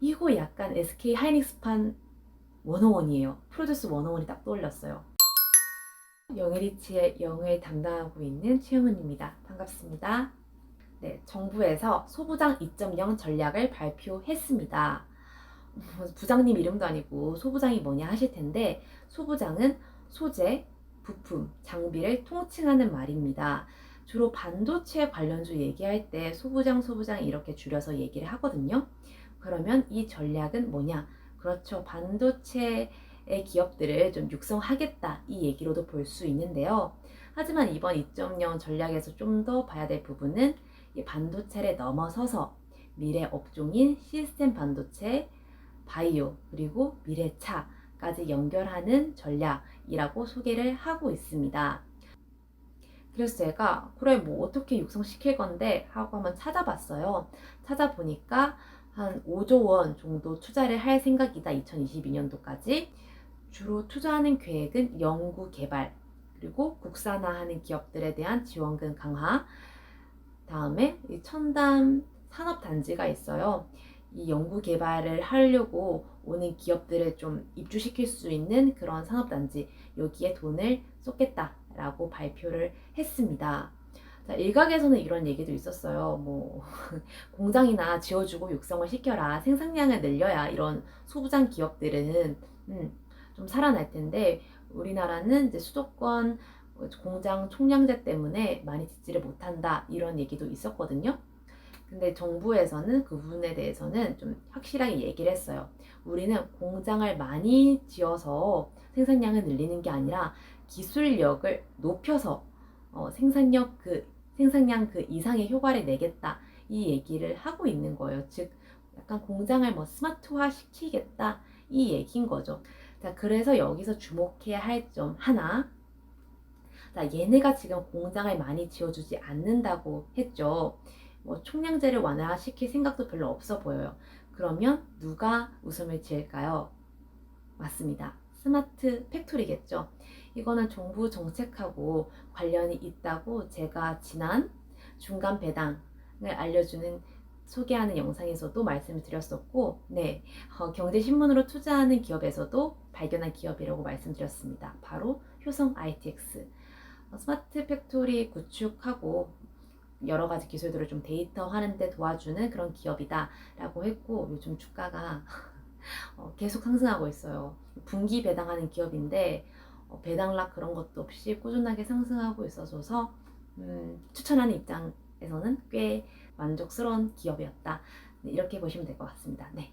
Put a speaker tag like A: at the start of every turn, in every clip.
A: 이거 약간 SK 하이닉스판 101이에요. 프로듀스 101이 딱 떠올렸어요. 영일이치의 영을 담당하고 있는 최영은입니다. 반갑습니다. 네, 정부에서 소부장 2.0 전략을 발표했습니다. 부장님 이름도 아니고 소부장이 뭐냐 하실 텐데, 소부장은 소재, 부품, 장비를 통칭하는 말입니다. 주로 반도체 관련주 얘기할 때 소부장 이렇게 줄여서 얘기를 하거든요. 그러면 이 전략은 뭐냐? 그렇죠. 반도체의 기업들을 좀 육성하겠다, 이 얘기로도 볼 수 있는데요. 하지만 이번 2.0 전략에서 좀 더 봐야 될 부분은 이 반도체를 넘어서서 미래 업종인 시스템 반도체, 바이오, 그리고 미래차까지 연결하는 전략이라고 소개를 하고 있습니다. 그래서 제가 그래 뭐 어떻게 육성시킬 건데 하고 한번 찾아봤어요. 찾아보니까 한 5조 원 정도 투자를 할 생각이다. 2022년도까지. 주로 투자하는 계획은 연구 개발, 그리고 국산화하는 기업들에 대한 지원금 강화, 다음에 이 첨단 산업단지가 있어요. 이 연구 개발을 하려고 오는 기업들을 좀 입주시킬 수 있는 그런 산업단지, 여기에 돈을 쏟겠다라고 발표를 했습니다. 자, 일각에서는 이런 얘기도 있었어요. 뭐 공장이나 지어주고 육성을 시켜라, 생산량을 늘려야 이런 소부장 기업들은 좀 살아날 텐데, 우리나라는 이제 수도권 공장 총량제 때문에 많이 짓지를 못한다, 이런 얘기도 있었거든요. 근데 정부에서는 그 부분에 대해서는 좀 확실하게 얘기를 했어요. 우리는 공장을 많이 지어서 생산량을 늘리는 게 아니라 기술력을 높여서 생산량 그 이상의 효과를 내겠다, 이 얘기를 하고 있는 거예요. 즉 약간 공장을 뭐 스마트화 시키겠다, 이 얘기인 거죠. 자, 그래서 여기서 주목해야 할 점 하나. 자, 얘네가 지금 공장을 많이 지어주지 않는다고 했죠. 뭐 총량제를 완화시킬 생각도 별로 없어 보여요. 그러면 누가 웃음을 지을까요? 맞습니다. 스마트 팩토리겠죠. 이거는 정부 정책하고 관련이 있다고 제가 지난 중간 배당을 알려주는 소개하는 영상에서도 말씀을 드렸었고, 네, 경제신문으로 투자하는 기업에서도 발견한 기업이라고 말씀드렸습니다. 바로 효성 ITX. 스마트 팩토리 구축하고 여러 가지 기술들을 좀 데이터화하는 데 도와주는 그런 기업이다 라고 했고, 요즘 주가가 계속 상승하고 있어요. 분기 배당하는 기업인데 배당락 그런 것도 없이 꾸준하게 상승하고 있어서 추천하는 입장에서는 꽤 만족스러운 기업이었다, 네, 이렇게 보시면 될 것 같습니다. 네,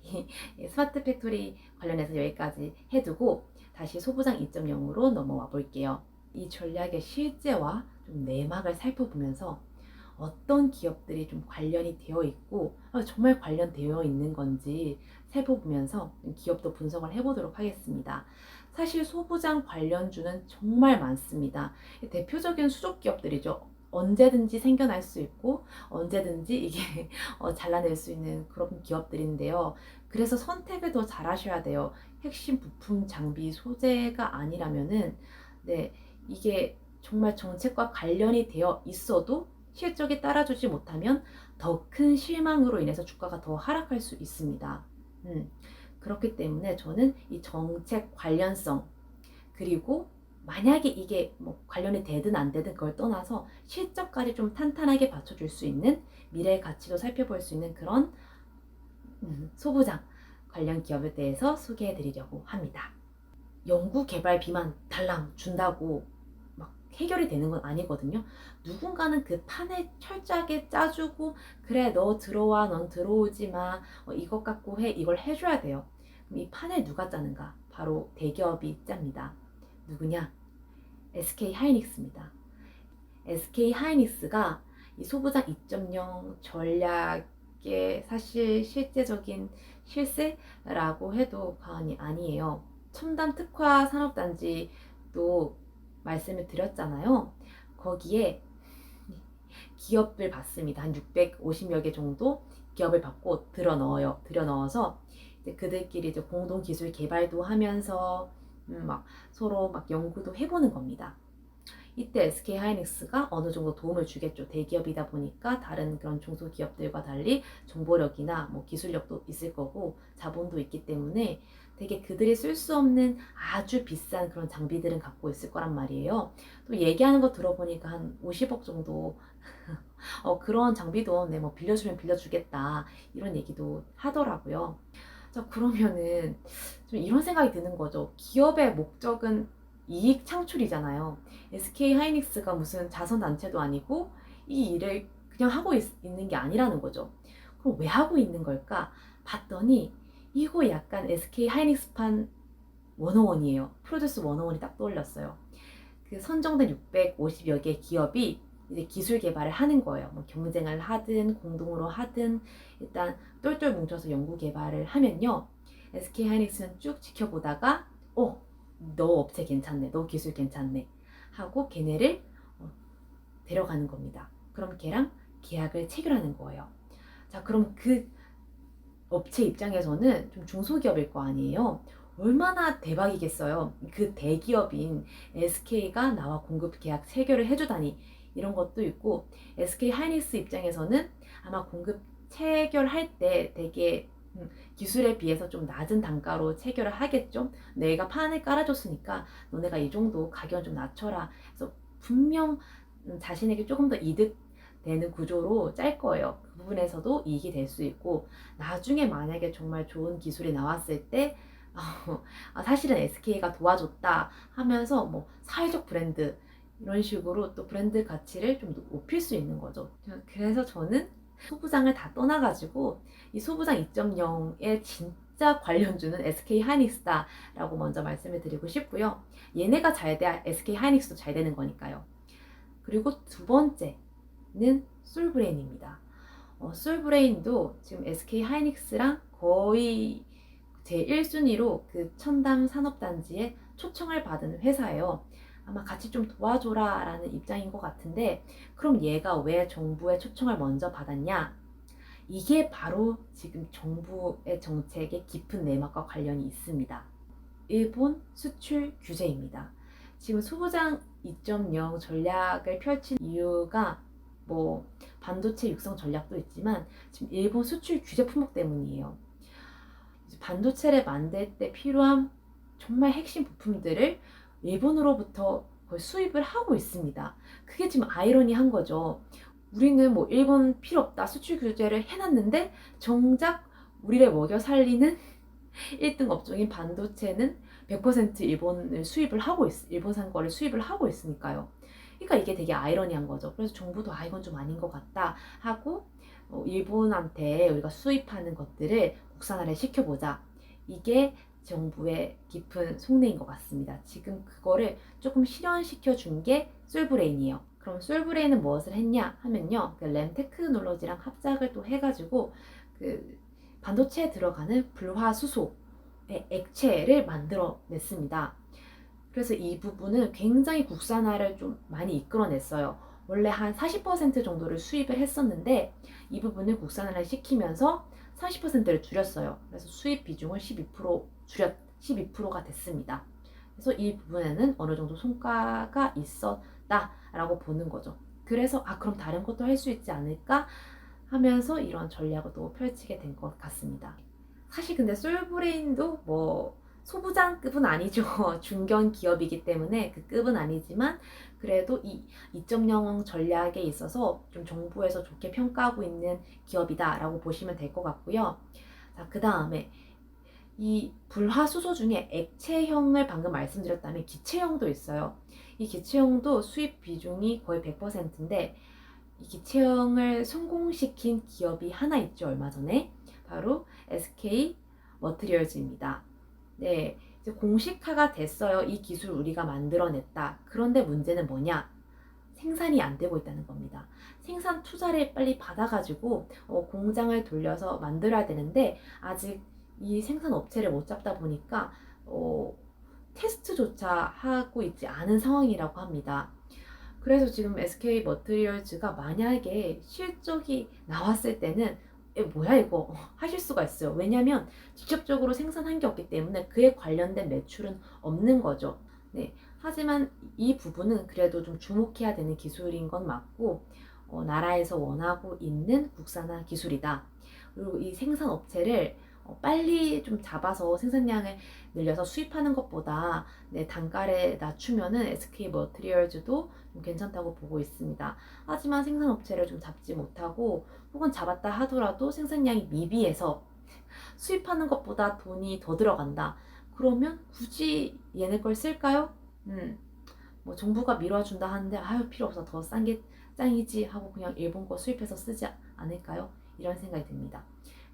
A: 스마트 팩토리 관련해서 여기까지 해두고 다시 소부장 2.0으로 넘어와 볼게요. 이 전략의 실제와 좀 내막을 살펴보면서 어떤 기업들이 좀 관련이 되어 있고 정말 관련되어 있는 건지 살펴보면서 기업도 분석을 해보도록 하겠습니다. 사실 소부장 관련주는 정말 많습니다. 대표적인 수족 기업들이죠. 언제든지 생겨날 수 있고 언제든지 이게 잘라낼 수 있는 그런 기업들인데요. 그래서 선택을 더 잘하셔야 돼요. 핵심 부품, 장비, 소재가 아니라면은, 네, 이게 정말 정책과 관련이 되어 있어도 실적이 따라주지 못하면 더 큰 실망으로 인해서 주가가 더 하락할 수 있습니다. 그렇기 때문에 저는 이 정책 관련성, 그리고 만약에 이게 뭐 관련이 되든 안 되든 그걸 떠나서 실적까지 좀 탄탄하게 받쳐줄 수 있는, 미래의 가치도 살펴볼 수 있는 그런 소부장 관련 기업에 대해서 소개해 드리려고 합니다. 연구 개발비만 달랑 준다고 막 해결이 되는 건 아니거든요. 누군가는 그 판을 철저하게 짜주고, 그래 너 들어와, 넌 들어오지 마, 이것 갖고 해, 이걸 해줘야 돼요. 그럼 이 판을 누가 짜는가? 바로 대기업이 짭니다. 누구냐? SK 하이닉스입니다. SK 하이닉스가 이 소부장 2.0 전략의 사실 실제적인 실세라고 해도 과언이 아니에요. 첨단 특화 산업단지도 말씀을 드렸잖아요. 거기에 기업을 받습니다. 한 650여 개 정도 기업을 받고 들어넣어요. 들어넣어서 이제 그들끼리 이제 공동 기술 개발도 하면서 막 서로 막 연구도 해보는 겁니다. 이때 SK 하이닉스가 어느 정도 도움을 주겠죠. 대기업이다 보니까 다른 그런 중소기업들과 달리 정보력이나 뭐 기술력도 있을 거고 자본도 있기 때문에 되게 그들이 쓸 수 없는 아주 비싼 그런 장비들은 갖고 있을 거란 말이에요. 또 얘기하는 거 들어보니까 한 50억 정도 그런 장비도 뭐 빌려주면 빌려주겠다 이런 얘기도 하더라고요. 자, 그러면은 좀 이런 생각이 드는 거죠. 기업의 목적은 이익 창출이잖아요. SK 하이닉스가 무슨 자선단체도 아니고 이 일을 그냥 하고 있는 게 아니라는 거죠. 그럼 왜 하고 있는 걸까? 봤더니 이거 약간 SK 하이닉스판 101이에요. 프로듀스 101이 딱 떠올렸어요. 그 선정된 650여 개 기업이 이제 기술 개발을 하는 거예요. 뭐 경쟁을 하든 공동으로 하든 일단 똘똘 뭉쳐서 연구 개발을 하면요. SK 하이닉스는 쭉 지켜보다가 너 업체 괜찮네. 너 기술 괜찮네. 하고 걔네를 데려가는 겁니다. 그럼 걔랑 계약을 체결하는 거예요. 자, 그럼 그 업체 입장에서는 좀 중소기업일 거 아니에요. 얼마나 대박이겠어요. 그 대기업인 SK가 나와 공급 계약 체결을 해주다니 이런 것도 있고 SK 하이닉스 입장에서는 아마 공급 체결할 때 되게 기술에 비해서 좀 낮은 단가로 체결을 하겠죠. 내가 판을 깔아줬으니까 너네가 이 정도 가격은 좀 낮춰라. 그래서 분명 자신에게 조금 더 이득 되는 구조로 짤 거예요. 그 부분에서도 이익이 될 수 있고 나중에 만약에 정말 좋은 기술이 나왔을 때 사실은 SK가 도와줬다 하면서 뭐 사회적 브랜드 이런 식으로 또 브랜드 가치를 좀 높일 수 있는 거죠. 그래서 저는 소부장을 다 떠나가지고 이 소부장 2.0에 진짜 관련주는 SK 하이닉스다라고 먼저 말씀을 드리고 싶고요. 얘네가 잘 돼야 SK 하이닉스도 잘 되는 거니까요. 그리고 두 번째는 솔브레인입니다. 솔브레인도 지금 SK 하이닉스랑 거의 제 1순위로 그 첨단 산업단지에 초청을 받은 회사예요. 아마 같이 좀 도와줘라 라는 입장인 것 같은데 그럼 얘가 왜 정부의 초청을 먼저 받았냐? 이게 바로 지금 정부의 정책의 깊은 내막과 관련이 있습니다. 일본 수출 규제입니다. 지금 소부장 2.0 전략을 펼친 이유가 뭐 반도체 육성 전략도 있지만 지금 일본 수출 규제 품목 때문이에요. 반도체를 만들 때 필요한 정말 핵심 부품들을 일본으로부터 거의 수입을 하고 있습니다. 그게 지금 아이러니한 거죠. 우리는 뭐 일본 필요 없다 수출 규제를 해놨는데 정작 우리를 먹여 살리는 1등 업종인 반도체는 100% 일본을 수입을 하고 일본산 거를 수입을 하고 있으니까요. 그러니까 이게 되게 아이러니한 거죠. 그래서 정부도 이건 좀 아닌 것 같다 하고 일본한테 우리가 수입하는 것들을 국산화를 시켜보자. 이게 정부의 깊은 속내인 것 같습니다. 지금 그거를 조금 실현시켜 준 게 솔브레인이에요. 그럼 솔브레인은 무엇을 했냐 하면요. 그 램 테크놀로지랑 합작을 또 해가지고 그 반도체에 들어가는 불화수소의 액체를 만들어냈습니다. 그래서 이 부분은 굉장히 국산화를 좀 많이 이끌어냈어요. 원래 한 40% 정도를 수입을 했었는데 이 부분을 국산화를 시키면서 30%를 줄였어요. 그래서 수입 비중을 12%가 됐습니다. 그래서 이 부분에는 어느 정도 성과가 있었다라고 보는 거죠. 그래서 그럼 다른 것도 할 수 있지 않을까 하면서 이런 전략을 또 펼치게 된 것 같습니다. 사실 근데 솔브레인도 뭐 소부장급은 아니죠. 중견 기업이기 때문에 그 급은 아니지만 그래도 이 2.0 전략에 있어서 좀 정부에서 좋게 평가하고 있는 기업이다라고 보시면 될 것 같고요. 자, 그 다음에 이 불화수소 중에 액체형을 방금 말씀드렸다면 기체형도 있어요. 이 기체형도 수입 비중이 거의 100%인데 이 기체형을 성공시킨 기업이 하나 있죠. 얼마 전에 바로 SK 머티리얼즈입니다. 네, 이제 공식화가 됐어요. 이 기술 우리가 만들어냈다. 그런데 문제는 뭐냐? 생산이 안 되고 있다는 겁니다. 생산 투자를 빨리 받아가지고 공장을 돌려서 만들어야 되는데 아직 이 생산 업체를 못 잡다 보니까 테스트조차 하고 있지 않은 상황이라고 합니다. 그래서 지금 SK 머티리얼즈가 만약에 실적이 나왔을 때는 뭐야 이거 하실 수가 있어요. 왜냐면 직접적으로 생산한 게 없기 때문에 그에 관련된 매출은 없는 거죠. 네, 하지만 이 부분은 그래도 좀 주목해야 되는 기술인 건 맞고 나라에서 원하고 있는 국산화 기술이다. 그리고 이 생산업체를 빨리 좀 잡아서 생산량을 늘려서 수입하는 것보다 네, 단가를 낮추면은 SK 머티리얼즈도 좀 괜찮다고 보고 있습니다. 하지만 생산업체를 좀 잡지 못하고 혹은 잡았다 하더라도 생산량이 미비해서 수입하는 것보다 돈이 더 들어간다. 그러면 굳이 얘네 걸 쓸까요? 뭐 정부가 밀어준다 하는데 아유 필요 없어 더 싼 게 짱이지 하고 그냥 일본 거 수입해서 쓰지 않을까요? 이런 생각이 듭니다.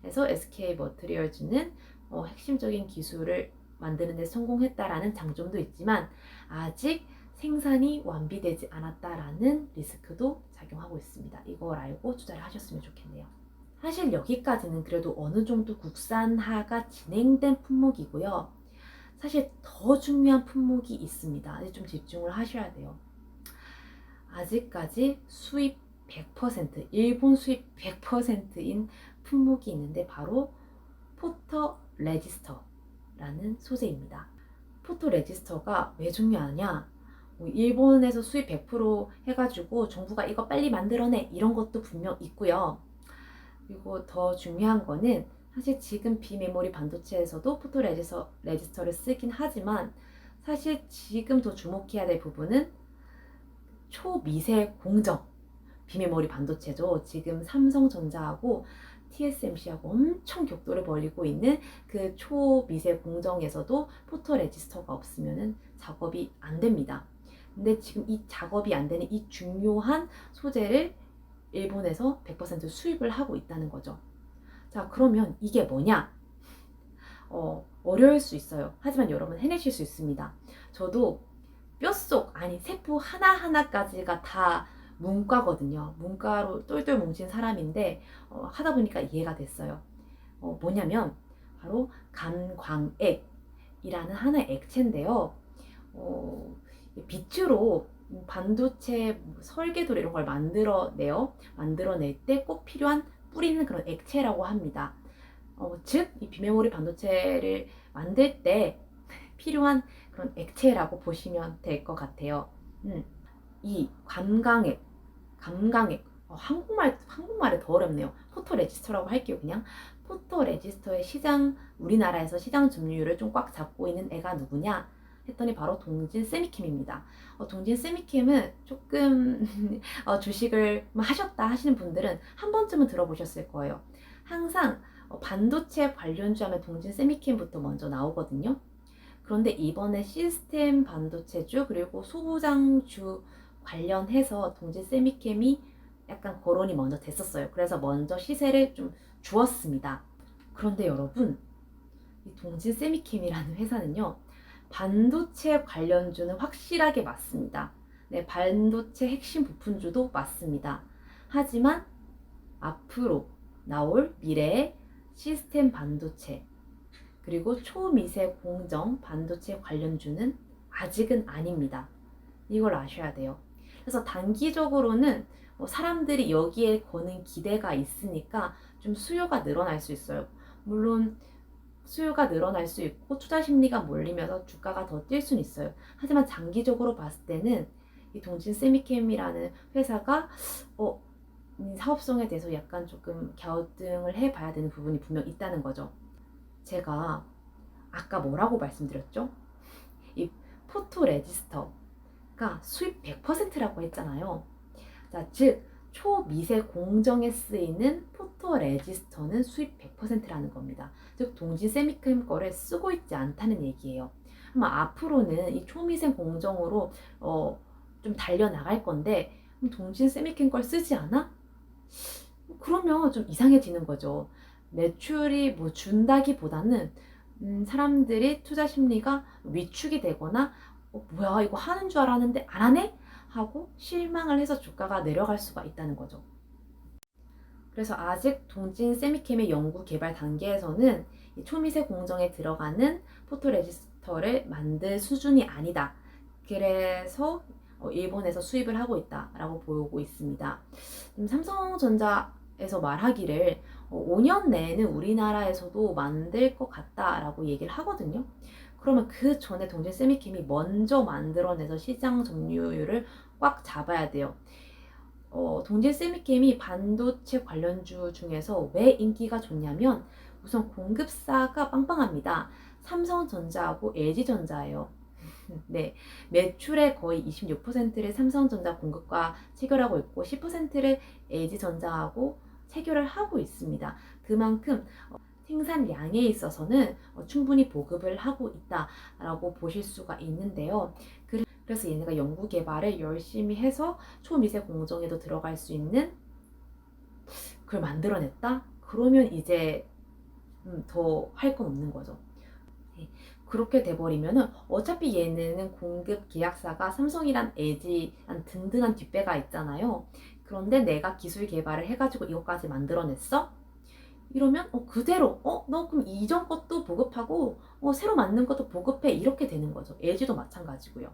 A: 그래서 SK 머티리얼즈는 핵심적인 기술을 만드는 데 성공했다라는 장점도 있지만 아직 생산이 완비되지 않았다라는 리스크도 작용하고 있습니다. 이걸 알고 투자를 하셨으면 좋겠네요. 사실 여기까지는 그래도 어느 정도 국산화가 진행된 품목이고요. 사실 더 중요한 품목이 있습니다. 좀 집중을 하셔야 돼요. 아직까지 수입 100%, 일본 수입 100%인 품목이 있는데 바로 포터 레지스터라는 소재입니다. 포터 레지스터가 왜 중요하냐? 일본에서 수입 100% 해가지고 정부가 이거 빨리 만들어내 이런 것도 분명 있고요. 그리고 더 중요한 거는 사실 지금 비메모리 반도체에서도 포토 레지스터를 쓰긴 하지만 사실 지금 더 주목해야 될 부분은 초미세 공정 비메모리 반도체죠. 지금 삼성전자하고 TSMC하고 엄청 격돌을 벌이고 있는 그 초미세 공정에서도 포토 레지스터가 없으면 작업이 안 됩니다. 근데 지금 이 작업이 안 되는 이 중요한 소재를 일본에서 100% 수입을 하고 있다는 거죠. 자, 그러면 이게 뭐냐? 어려울 수 있어요. 하지만 여러분 해내실 수 있습니다. 저도 뼛속, 아니 세포 하나하나까지가 다 문과거든요. 문과로 똘똘 뭉친 사람인데 하다 보니까 이해가 됐어요. 뭐냐면 바로 감광액이라는 하나의 액체인데요. 빛으로 반도체 설계도 이런 걸 만들어낼 때 꼭 필요한 뿌리는 그런 액체라고 합니다. 즉, 이 비메모리 반도체를 만들 때 필요한 그런 액체라고 보시면 될 것 같아요. 이 감광액, 한국말이 더 어렵네요. 포토 레지스터라고 할게요, 그냥. 포토 레지스터의 우리나라에서 시장 점유율을 좀 꽉 잡고 있는 애가 누구냐? 했더니 바로 동진 세미캠입니다. 동진 세미캠은 조금 주식을 하셨다 하시는 분들은 한 번쯤은 들어보셨을 거예요. 항상 반도체 관련주 하면 동진 세미캠부터 먼저 나오거든요. 그런데 이번에 시스템 반도체주 그리고 소부장주 관련해서 동진 세미캠이 약간 거론이 먼저 됐었어요. 그래서 먼저 시세를 좀 주었습니다. 그런데 여러분, 이 동진 세미캠이라는 회사는요, 반도체 관련주는 확실하게 맞습니다. 네, 반도체 핵심 부품주도 맞습니다. 하지만 앞으로 나올 미래의 시스템 반도체 그리고 초미세 공정 반도체 관련주는 아직은 아닙니다. 이걸 아셔야 돼요. 그래서 단기적으로는 사람들이 여기에 거는 기대가 있으니까 좀 수요가 늘어날 수 있어요. 물론 수요가 늘어날 수 있고 투자 심리가 몰리면서 주가가 더 뛸 수는 있어요. 하지만 장기적으로 봤을 때는 이 동진 세미캠이라는 회사가 사업성에 대해서 약간 조금 갸우뚱을 해봐야 되는 부분이 분명 있다는 거죠. 제가 아까 뭐라고 말씀드렸죠? 이 포토 레지스터가 수입 100%라고 했잖아요. 자, 즉 초미세 공정에 쓰이는 포토 레지스터는 수입 100%라는 겁니다. 즉 동진 세미캠 거를 쓰고 있지 않다는 얘기예요. 아마 앞으로는 이 초미세 공정으로 좀 달려나갈 건데 동진 세미캠 걸 쓰지 않아? 그러면 좀 이상해지는 거죠. 매출이 뭐 준다기보다는 사람들이 투자 심리가 위축이 되거나 뭐야 이거 하는 줄 알았는데 안 하네? 하고 실망을 해서 주가가 내려갈 수가 있다는 거죠. 그래서 아직 동진 세미캠의 연구 개발 단계에서는 이 초미세 공정에 들어가는 포토레지스터를 만들 수준이 아니다. 그래서 일본에서 수입을 하고 있다라고 보고 있습니다. 삼성전자에서 말하기를 5년 내에는 우리나라에서도 만들 것 같다라고 얘기를 하거든요. 그러면 그 전에 동진 세미캠이 먼저 만들어내서 시장 점유율을 꽉 잡아야 돼요. 동진 세미캠이 반도체 관련주 중에서 왜 인기가 좋냐면 우선 공급사가 빵빵합니다. 삼성전자하고 LG전자예요. 네, 매출의 거의 26%를 삼성전자 공급과 체결하고 있고 10%를 LG전자하고 체결을 하고 있습니다. 그만큼 생산량에 있어서는 충분히 보급을 하고 있다라고 보실 수가 있는데요. 그래서 얘네가 연구개발을 열심히 해서 초미세 공정에도 들어갈 수 있는 그걸 만들어냈다? 그러면 이제 더 할 건 없는 거죠. 네. 그렇게 돼버리면은 어차피 얘네는 공급 계약사가 삼성이란 LG란 든든한 뒷배가 있잖아요. 그런데 내가 기술 개발을 해가지고 이것까지 만들어냈어? 이러면 그대로 너 그럼 이전 것도 보급하고 새로 만든 것도 보급해 이렇게 되는 거죠. LG도 마찬가지고요.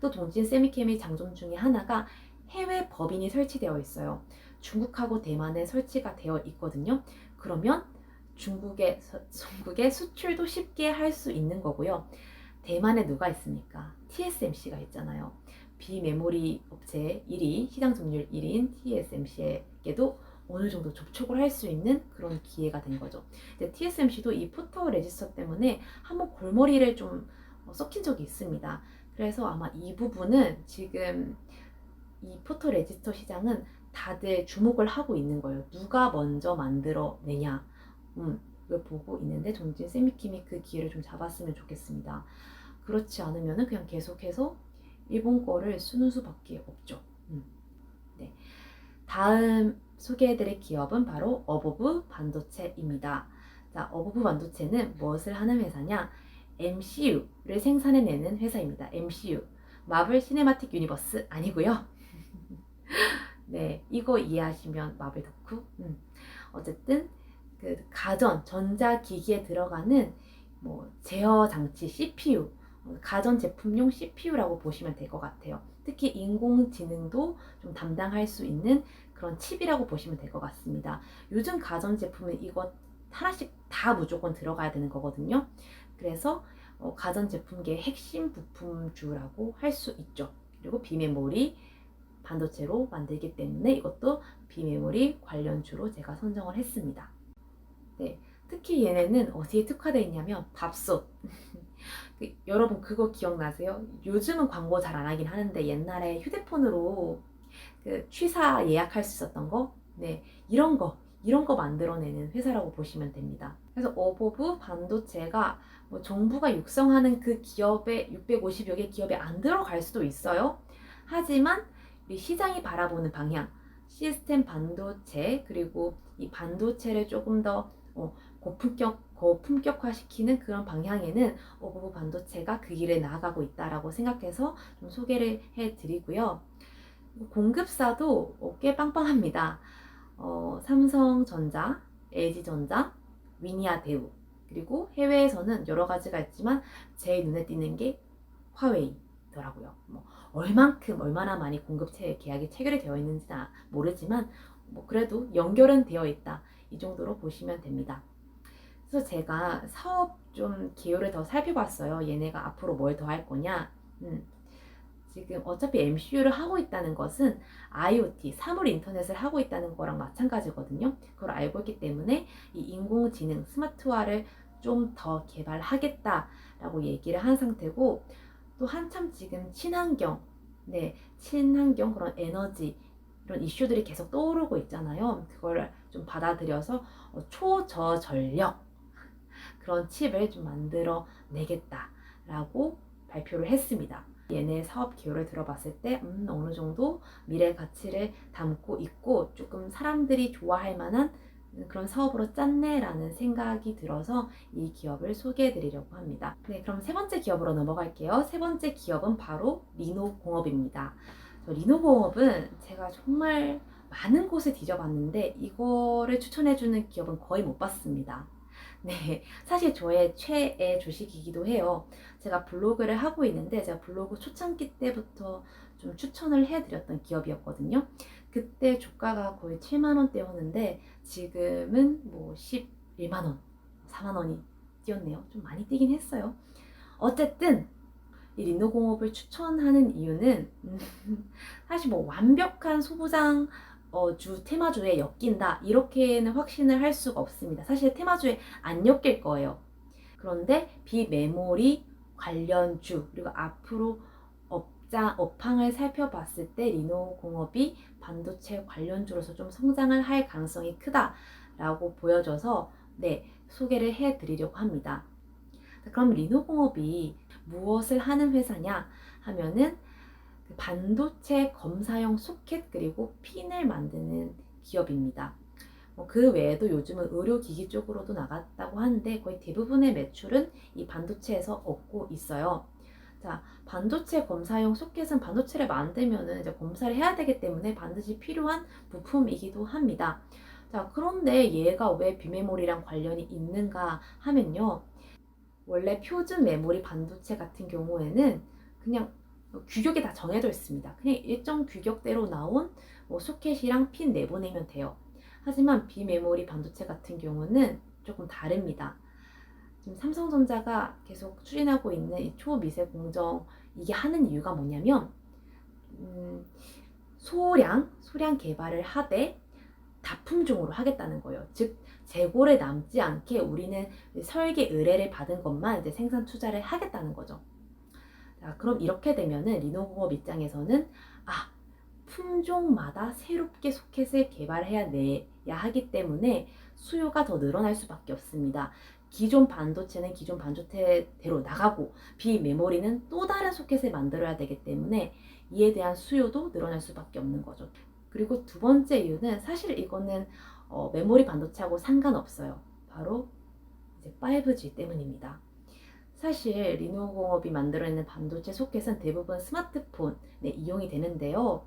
A: 또 동진 세미캠의 장점 중에 하나가 해외 법인이 설치되어 있어요. 중국하고 대만에 설치가 되어 있거든요. 그러면 중국에 수출도 쉽게 할 수 있는 거고요. 대만에 누가 있습니까? TSMC가 있잖아요. 비메모리 업체 1위, 시장 점유율 1위인 TSMC에게도 어느 정도 접촉을 할 수 있는 그런 기회가 된 거죠. 근데 TSMC도 이 포토 레지스터 때문에 한번 골머리를 좀 썩힌 적이 있습니다. 그래서 아마 이 부분은 지금 이 포토 레지스터 시장은 다들 주목을 하고 있는 거예요. 누가 먼저 만들어내냐. 를 보고 있는데 동진 세미킴이 그 기회를 좀 잡았으면 좋겠습니다. 그렇지 않으면 그냥 계속해서 일본 거를 쓰는 수밖에 없죠. 네. 다음 소개해드릴 기업은 바로 어보브 반도체입니다. 자, 어보브 반도체는 무엇을 하는 회사냐? MCU를 생산해내는 회사입니다. MCU, 마블 시네마틱 유니버스 아니고요. 네, 이거 이해하시면 마블 덕후. 어쨌든 그 가전 전자기기에 들어가는 뭐 제어 장치 CPU, 가전 제품용 CPU라고 보시면 될 것 같아요. 특히 인공지능도 좀 담당할 수 있는 그런 칩이라고 보시면 될 것 같습니다. 요즘 가전 제품은 이거 하나씩 다 무조건 들어가야 되는 거거든요. 그래서 가전 제품계의 핵심 부품주라고 할 수 있죠. 그리고 비메모리 반도체로 만들기 때문에 이것도 비메모리 관련주로 제가 선정을 했습니다. 네, 특히 얘네는 어디에 특화되어 있냐면 밥솥. 여러분 그거 기억나세요? 요즘은 광고 잘 안 하긴 하는데 옛날에 휴대폰으로 그 취사 예약할 수 있었던 거? 네, 이런 거 만들어내는 회사라고 보시면 됩니다. 그래서 어보브 반도체가 뭐 정부가 육성하는 그 기업에 650여 개 기업에 안 들어갈 수도 있어요. 하지만 우리 시장이 바라보는 방향, 시스템 반도체 그리고 이 반도체를 조금 더 고품격화시키는 그런 방향에는 어보브 반도체가 그 길에 나아가고 있다라고 생각해서 좀 소개를 해드리고요. 공급사도 꽤 빵빵합니다. 삼성전자, LG전자, 위니아 대우, 그리고 해외에서는 여러 가지가 있지만 제일 눈에 띄는 게 화웨이더라고요. 뭐 얼마나 많이 공급 계약이 체결이 되어 있는지는 모르지만 뭐 그래도 연결은 되어 있다. 이 정도로 보시면 됩니다. 그래서 제가 사업 좀 기호를 더 살펴봤어요. 얘네가 앞으로 뭘 더 할 거냐. 지금 어차피 MCU를 하고 있다는 것은 IoT, 사물 인터넷을 하고 있다는 거랑 마찬가지거든요. 그걸 알고 있기 때문에 이 인공지능, 스마트화를 좀 더 개발하겠다라고 얘기를 한 상태고, 또 한참 지금 친환경, 네, 친환경 그런 에너지 이런 이슈들이 계속 떠오르고 있잖아요. 그걸 좀 받아들여서 초저전력 그런 칩을 좀 만들어 내겠다라고 발표를 했습니다. 얘네 사업 기호를 들어봤을 때 어느 정도 미래 가치를 담고 있고 조금 사람들이 좋아할 만한 그런 사업으로 짰네라는 생각이 들어서 이 기업을 소개해 드리려고 합니다. 네, 그럼 세 번째 기업으로 넘어갈게요. 세 번째 기업은 바로 리노공업입니다. 리노공업은 제가 정말 많은 곳에 뒤져봤는데 이거를 추천해주는 기업은 거의 못 봤습니다. 네, 사실 저의 최애 주식이기도 해요. 제가 블로그를 하고 있는데 제가 블로그 초창기 때부터 좀 추천을 해드렸던 기업이었거든요. 그때 주가가 거의 7만 원대였는데 지금은 뭐 11만 원, 4만 원이 뛰었네요. 좀 많이 뛰긴 했어요. 어쨌든 이 리노공업을 추천하는 이유는 사실 뭐 완벽한 소부장 주 테마주에 엮인다 이렇게는 확신을 할 수가 없습니다. 사실 테마주에 안 엮일 거예요. 그런데 비메모리 관련주 그리고 앞으로 업황을 살펴봤을 때 리노공업이 반도체 관련주로서 좀 성장을 할 가능성이 크다라고 보여져서 네, 소개를 해드리려고 합니다. 그럼 리노공업이 무엇을 하는 회사냐 하면은 반도체 검사용 소켓 그리고 핀을 만드는 기업입니다. 그 외에도 요즘은 의료기기 쪽으로도 나갔다고 하는데 거의 대부분의 매출은 이 반도체에서 얻고 있어요. 자, 반도체 검사용 소켓은 반도체를 만들면은 이제 검사를 해야 되기 때문에 반드시 필요한 부품이기도 합니다. 자, 그런데 얘가 왜 비메모리랑 관련이 있는가 하면요. 원래 표준 메모리 반도체 같은 경우에는 그냥 규격이 다 정해져 있습니다. 그냥 일정 규격대로 나온 소켓이랑 핀 내보내면 돼요. 하지만 비메모리 반도체 같은 경우는 조금 다릅니다. 지금 삼성전자가 계속 추진하고 있는 이 초미세 공정 이게 하는 이유가 뭐냐면 소량 개발을 하되 다품종으로 하겠다는 거예요. 즉 재고를 남지 않게 우리는 설계 의뢰를 받은 것만 이제 생산 투자를 하겠다는 거죠. 자, 그럼 이렇게 되면은 리노공업 입장에서는 품종마다 새롭게 소켓을 개발해야 내야 하기 때문에 수요가 더 늘어날 수밖에 없습니다. 기존 반도체는 기존 반도체대로 나가고 비메모리는 또 다른 소켓을 만들어야 되기 때문에 이에 대한 수요도 늘어날 수밖에 없는 거죠. 그리고 두 번째 이유는 사실 이거는 메모리 반도체하고 상관없어요. 바로 이제 5G 때문입니다. 사실 리노공업이 만들어내는 반도체 소켓은 대부분 스마트폰에 이용이 되는데요.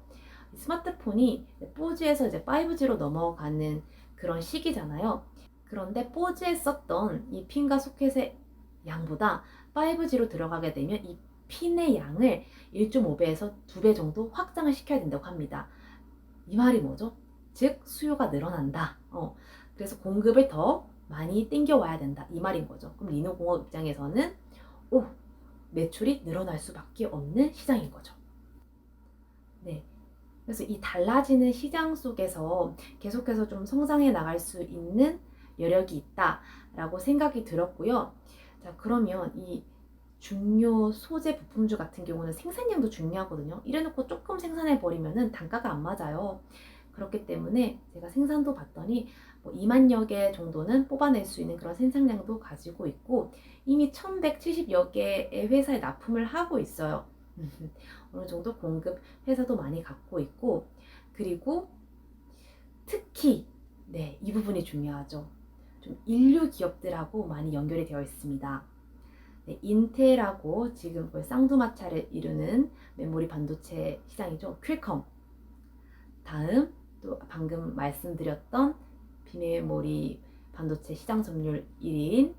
A: 스마트폰이 4G에서 이제 5G로 넘어가는 그런 시기잖아요. 그런데 4G에 썼던 이 핀과 소켓의 양보다 5G로 들어가게 되면 이 핀의 양을 1.5배에서 2배 정도 확장을 시켜야 된다고 합니다. 이 말이 뭐죠? 즉 수요가 늘어난다. 그래서 공급을 더 많이 땡겨와야 된다. 이 말인 거죠. 그럼 리노공업 입장에서는 매출이 늘어날 수밖에 없는 시장인 거죠. 네. 그래서 이 달라지는 시장 속에서 계속해서 좀 성장해 나갈 수 있는 여력이 있다라고 생각이 들었고요. 자, 그러면 이 중요 소재 부품주 같은 경우는 생산량도 중요하거든요. 이래놓고 조금 생산해 버리면은 단가가 안 맞아요. 그렇기 때문에 제가 생산도 봤더니 2만여 개 정도는 뽑아낼 수 있는 그런 생산량도 가지고 있고 이미 1170여 개의 회사에 납품을 하고 있어요. 어느 정도 공급 회사도 많이 갖고 있고 그리고 특히 이 부분이 중요하죠. 좀 인류 기업들하고 많이 연결이 되어 있습니다. 인텔하고 지금 쌍두마차를 이루는 메모리 반도체 시장이죠. 퀄컴. 다음 또 방금 말씀드렸던 비메모리 반도체 시장 점유율 1위인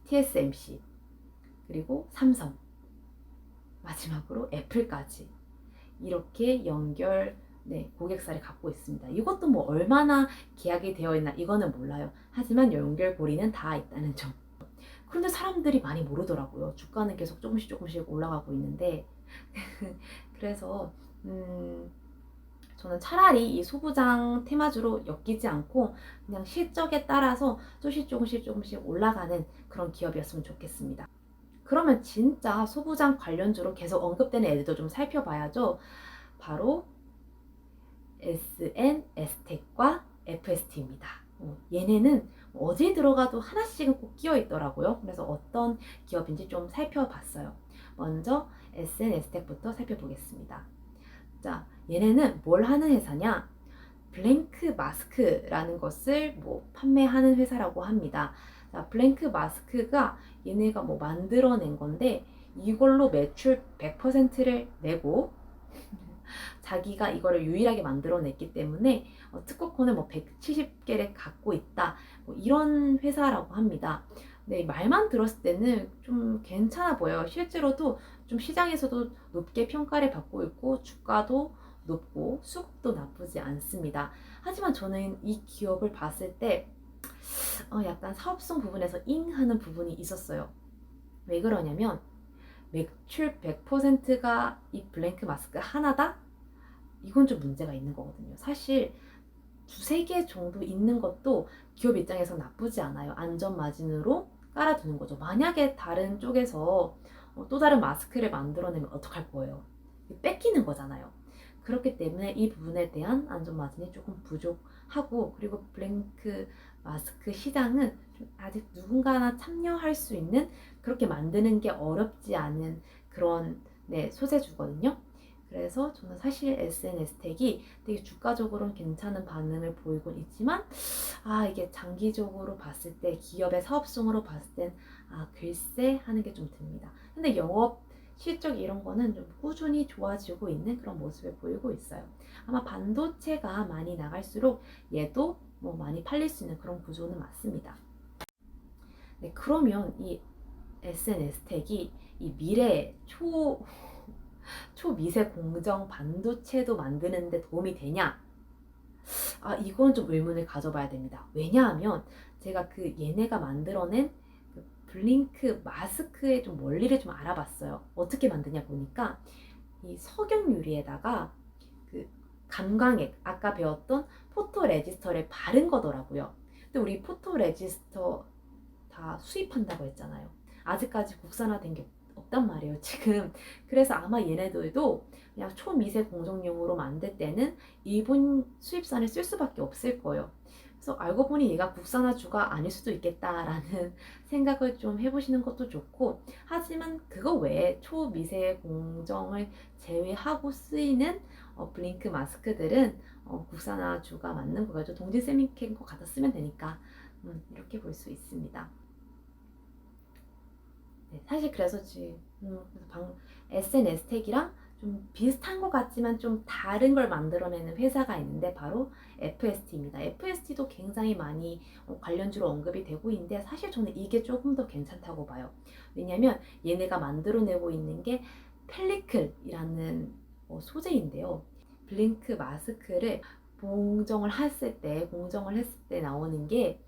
A: TSMC 그리고 삼성 마지막으로 애플까지 이렇게 연결 고객사를 갖고 있습니다. 이것도 뭐 얼마나 계약이 되어 있나 이거는 몰라요. 하지만 연결고리는 다 있다는 점. 그런데 사람들이 많이 모르더라고요. 주가는 계속 조금씩 올라가고 있는데 그래서 저는 차라리 이 소부장 테마주로 엮이지 않고 그냥 실적에 따라서 조금씩 올라가는 그런 기업이었으면 좋겠습니다. 그러면 진짜 소부장 관련주로 계속 언급되는 애들도 좀 살펴봐야죠. 바로 SN, 에스텍과 FST입니다. 얘네는 어디 들어가도 하나씩은 꼭 끼어 있더라고요. 그래서 어떤 기업인지 좀 살펴봤어요. 먼저 SN, 에스텍부터 살펴보겠습니다. 자, 얘네는 뭘 하는 회사냐? 블랭크 마스크라는 것을 판매하는 회사라고 합니다. 자, 블랭크 마스크가 얘네가 만들어낸 건데 이걸로 매출 100%를 내고 자기가 이거를 유일하게 만들어냈기 때문에 특허권을 170개를 갖고 있다 이런 회사라고 합니다. 네, 말만 들었을 때는 좀 괜찮아 보여요. 실제로도 좀 시장에서도 높게 평가를 받고 있고 주가도 높고 수급도 나쁘지 않습니다. 하지만 저는 이 기업을 봤을 때 약간 사업성 부분에서 잉 하는 부분이 있었어요. 왜 그러냐면 매출 100%가 이 블랭크 마스크 하나다? 이건 좀 문제가 있는 거거든요. 사실 두세 개 정도 있는 것도 기업 입장에서 나쁘지 않아요. 안전 마진으로 깔아두는 거죠. 만약에 다른 쪽에서 또 다른 마스크를 만들어내면 어떡할 거예요? 뺏기는 거잖아요. 그렇기 때문에 이 부분에 대한 안전 마진이 조금 부족하고, 그리고 블랭크 마스크 시장은 아직 누군가나 참여할 수 있는, 그렇게 만드는 게 어렵지 않은 그런 소재주거든요. 그래서 저는 사실 SNS 텍이 되게 주가적으로는 괜찮은 반응을 보이곤 있지만, 이게 장기적으로 봤을 때, 기업의 사업성으로 봤을 땐 글쎄 하는 게 좀 듭니다. 근데 영업 실적 이런 거는 좀 꾸준히 좋아지고 있는 그런 모습을 보이고 있어요. 아마 반도체가 많이 나갈수록 얘도 뭐 많이 팔릴 수 있는 그런 구조는 맞습니다. 네, 그러면 이 SNS 텍이 이 미래 초미세 공정 반도체도 만드는데 도움이 되냐? 이건 좀 의문을 가져봐야 됩니다. 왜냐하면 제가 그 얘네가 만들어낸 그 블링크 마스크의 좀 원리를 좀 알아봤어요. 어떻게 만드냐 보니까 이 석영 유리에다가 그 감광액, 아까 배웠던 포토 레지스터를 바른 거더라고요. 근데 우리 포토 레지스터 다 수입한다고 했잖아요. 아직까지 국산화된 게 없단 말이에요, 지금. 그래서 아마 얘네들도 그냥 초미세 공정용으로 만들 때는 일본 수입산을 쓸 수밖에 없을 거예요. 그래서 알고 보니 얘가 국산화주가 아닐 수도 있겠다라는 생각을 좀 해보시는 것도 좋고, 하지만 그거 외에 초미세 공정을 제외하고 쓰이는 블링크 마스크들은 국산화주가 맞는 거겠죠. 동진 세미캔 거 갖다 쓰면 되니까 이렇게 볼 수 있습니다. 네, 사실 그래서 지금 SNS 텍이랑 좀 비슷한 것 같지만 좀 다른 걸 만들어내는 회사가 있는데 바로 FST입니다. FST도 굉장히 많이 관련주로 언급이 되고 있는데, 사실 저는 이게 조금 더 괜찮다고 봐요. 왜냐면 얘네가 만들어내고 있는 게 펠리클이라는 소재인데요. 블링크 마스크를 공정을 했을 때 나오는 게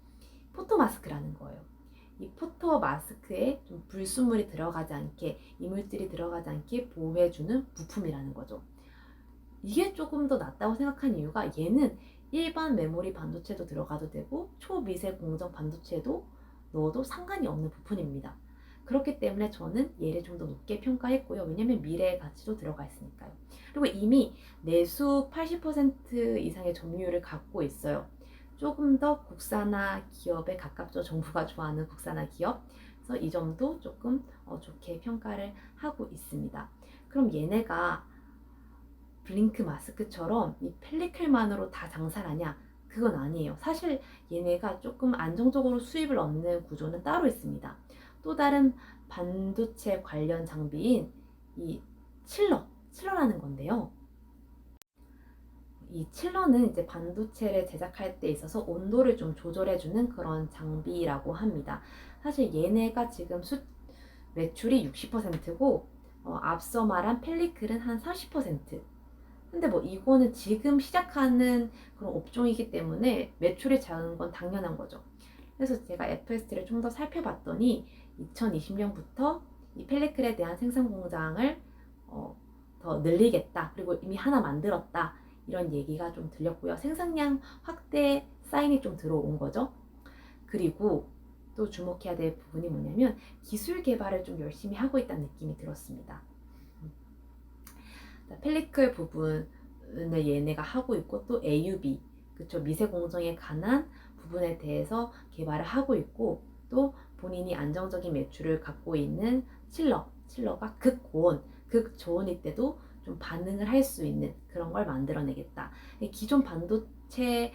A: 포토 마스크라는 거예요. 이 포토 마스크에 좀 불순물이 들어가지 않게, 이물질이 들어가지 않게 보호해주는 부품이라는 거죠. 이게 조금 더 낫다고 생각한 이유가, 얘는 일반 메모리 반도체도 들어가도 되고 초미세 공정 반도체도 넣어도 상관이 없는 부품입니다. 그렇기 때문에 저는 얘를 좀 더 높게 평가했고요. 왜냐면 미래의 가치도 들어가 있으니까요. 그리고 이미 내수 80% 이상의 점유율을 갖고 있어요. 조금 더 국산화 기업에 가깝죠. 정부가 좋아하는 국산화 기업. 그래서 이 점도 조금 좋게 평가를 하고 있습니다. 그럼 얘네가 블링크 마스크처럼 이 펠리클만으로 다 장사를 하냐? 그건 아니에요. 사실 얘네가 조금 안정적으로 수입을 얻는 구조는 따로 있습니다. 또 다른 반도체 관련 장비인 이 칠러라는 건데요. 이 칠러는 이제 반도체를 제작할 때 있어서 온도를 좀 조절해주는 그런 장비라고 합니다. 사실 얘네가 지금 매출이 60%고 앞서 말한 펠리클은 한 40%. 근데 뭐 이거는 지금 시작하는 그런 업종이기 때문에 매출이 작은 건 당연한 거죠. 그래서 제가 FST를 좀 더 살펴봤더니 2020년부터 이 펠리클에 대한 생산 공장을 더 늘리겠다. 그리고 이미 하나 만들었다. 이런 얘기가 좀 들렸고요. 생산량 확대 사인이 좀 들어온 거죠. 그리고 또 주목해야 될 부분이 뭐냐면 기술 개발을 좀 열심히 하고 있다는 느낌이 들었습니다. 펠리클 부분을 얘네가 하고 있고, 또 AUB, 그쵸, 미세 공정에 관한 부분에 대해서 개발을 하고 있고, 또 본인이 안정적인 매출을 갖고 있는 칠러가 극저온일 때도 좀 반응을 할 수 있는 그런 걸 만들어내겠다. 기존 반도체의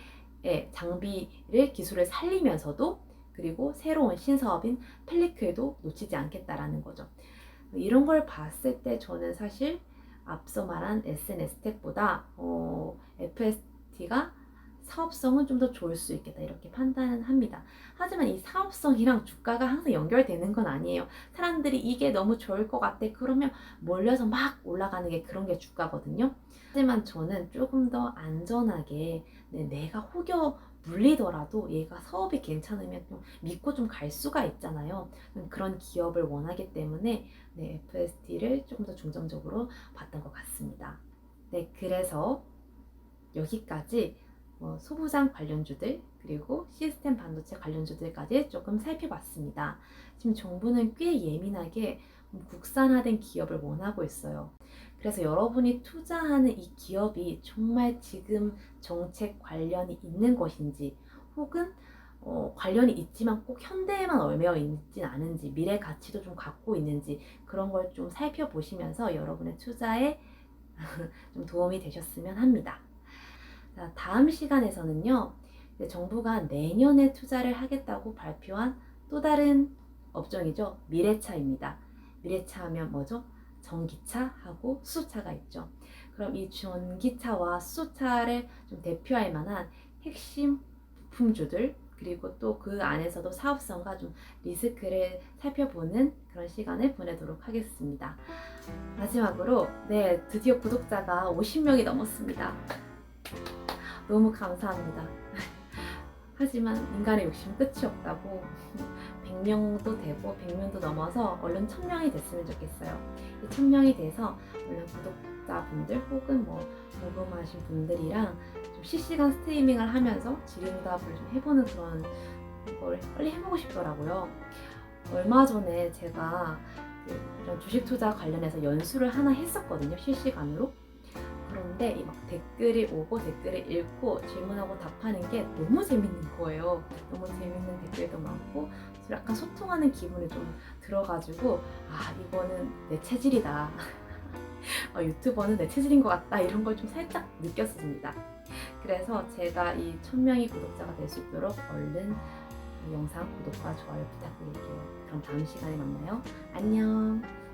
A: 장비를 기술을 살리면서도, 그리고 새로운 신사업인 펠리클도 놓치지 않겠다라는 거죠. 이런 걸 봤을 때 저는 사실 앞서 말한 SNS텍보다 FST가 사업성은 좀 더 좋을 수 있겠다, 이렇게 판단은 합니다. 하지만 이 사업성이랑 주가가 항상 연결되는 건 아니에요. 사람들이 이게 너무 좋을 것 같아 그러면 몰려서 막 올라가는 게, 그런 게 주가거든요. 하지만 저는 조금 더 안전하게 내가 혹여 물리더라도 얘가 사업이 괜찮으면 좀 믿고 좀 갈 수가 있잖아요. 그런 기업을 원하기 때문에 네, FSD를 조금 더 중점적으로 봤던 것 같습니다. 네, 그래서 여기까지 소부장 관련주들 그리고 시스템 반도체 관련주들까지 조금 살펴봤습니다. 지금 정부는 꽤 예민하게 국산화된 기업을 원하고 있어요. 그래서 여러분이 투자하는 이 기업이 정말 지금 정책 관련이 있는 것인지 혹은 관련이 있지만 꼭 현대에만 얽매여 있진 않은지 미래 가치도 좀 갖고 있는지 그런 걸 좀 살펴보시면서 여러분의 투자에 좀 도움이 되셨으면 합니다. 자, 다음 시간에서는요, 정부가 내년에 투자를 하겠다고 발표한 또 다른 업종이죠. 미래차입니다. 미래차 하면 뭐죠? 전기차하고 수소차가 있죠. 그럼 이 전기차와 수소차를 좀 대표할 만한 핵심 부품주들 그리고 또 그 안에서도 사업성과 좀 리스크를 살펴보는 그런 시간을 보내도록 하겠습니다. 마지막으로 네, 드디어 구독자가 50명이 넘었습니다. 너무 감사합니다. 하지만 인간의 욕심은 끝이 없다고 100명도 되고 100명도 넘어서 얼른 1000명이 됐으면 좋겠어요. 1000명이 돼서 얼른 구독자분들 혹은 궁금하신 분들이랑 좀 실시간 스트리밍을 하면서 질의응답을 좀 해보는 그런 걸 빨리 해보고 싶더라고요. 얼마 전에 제가 이런 주식 투자 관련해서 연수를 하나 했었거든요. 실시간으로. 그런데 막 댓글이 오고 댓글을 읽고 질문하고 답하는 게 너무 재밌는 거예요. 너무 재밌는 댓글도 많고 약간 소통하는 기분이 좀 들어가지고 이거는 내 체질이다. 유튜버는 내 체질인 것 같다. 이런 걸 좀 살짝 느꼈습니다. 그래서 제가 이 1000명이 구독자가 될 수 있도록 얼른 영상 구독과 좋아요 부탁드릴게요. 그럼 다음 시간에 만나요. 안녕.